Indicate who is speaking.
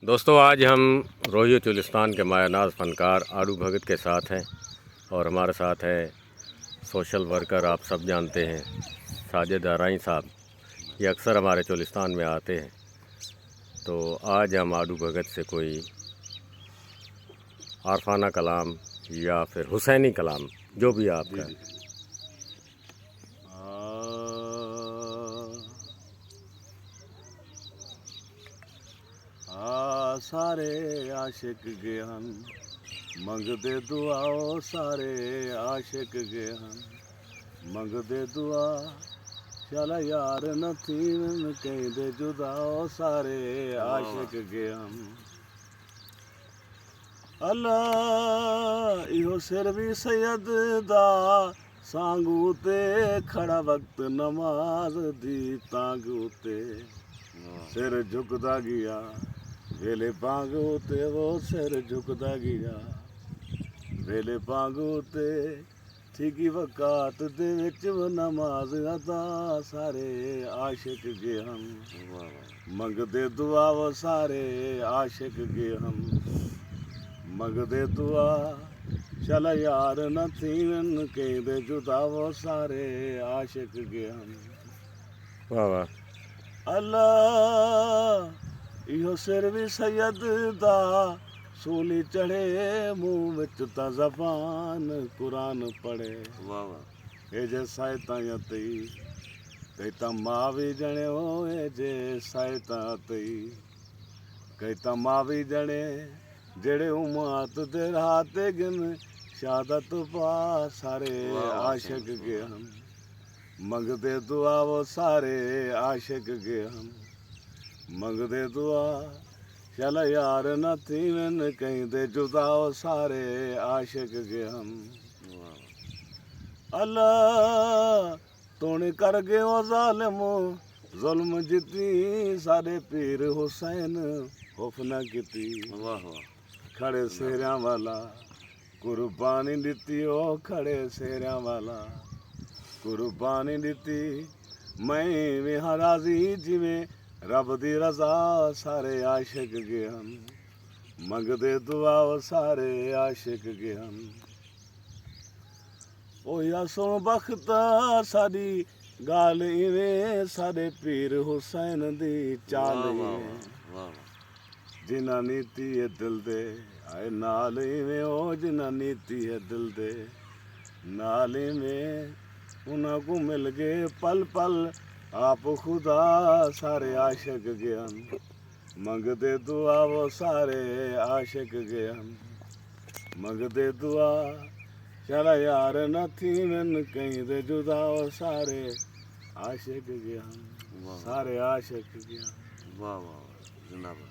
Speaker 1: दोस्तों, आज हम रोहियो चुलिस्तान के मायानाज फ़नकार आड़ू भगत के साथ हैं और हमारे साथ है सोशल वर्कर, आप सब जानते हैं, साजिद आराई साहब। ये अक्सर हमारे चुलिस्तान में आते हैं। तो आज हम आड़ू भगत से कोई आरफाना कलाम या फिर हुसैनी कलाम, जो भी आपका
Speaker 2: सारे आशिक गए हन मंगदे दुआ, ओ सारे आशिक गए हन मंगदे दुआ। चल यार न थीन कहंदे जुदा, ओ सारे आशिक गए हन। अल्लाह इहो सिर भी सैयद दा सांगू ते खड़ा वक्त नमाज दी तांगू ते सिर झुकदा गया वेले पांगू ते, वो सिर झुकदा गया वेले पांगू ते। ठीकी वकात दे विच नमाज अदा, सारे आशिक गए हम मंगदे दुआ, वो सारे आशिक गए हम मंगदे दुआ। चल यार न थीन कहंदे जुदा, वो सारे आशिक गए हम।
Speaker 1: वाह वाह।
Speaker 2: अल्लाह इहो सिर भी सैयद दा सूली चढ़े, मुंह विच ता ज़बान कुरान पढ़े। वाह वाह। ए जे सायता तई कई ता मावी जणे, हो ए जे सायता तई कई ता मावी जणे जेड़े उम्मत दे राह ते गिन शहादत पा, सारे आशिक गए हम मंगदे दुआ, वो सारे आशिक गए हम मंगदे दुआ। चल यार न थीन कहंदे जुदा, ओ सारे आशिक गए हम। अल्लाह तोने कर गए ओ ज़ालिम जुल्म जिती, सारे पीर हुसैन खौफ न कीती। वाह वाह। खड़े सेहरियां वाला कुर्बानी दिती, ओ खड़े सेहरियां वाला कुर्बानी दिती। मैं भी हाँ राजी जिवें रब दी रजा, सारे आशिक गए हम मंगदे दुआ, वो सारे आशिक गए हम। ओ या सुन बख्ता साडी गाल इवें, सारे पीर हुसैन दी चाल इवें जिन्ना नीति है दिल दे आए नाल इवें, ओ जिन्ना नीति है दिल दे नाल इवें। उन्हां को मिल गए पल पल आप खुदा, सारे आशिक गए हम मंगदे दुआ, वो सारे आशिक गए हम मंगदे दुआ। चल यार न थीन कहंदे जुदा, वो सारे आशिक गए हम सारे आशिक गए हम। वाह वाह जिंदाबाद।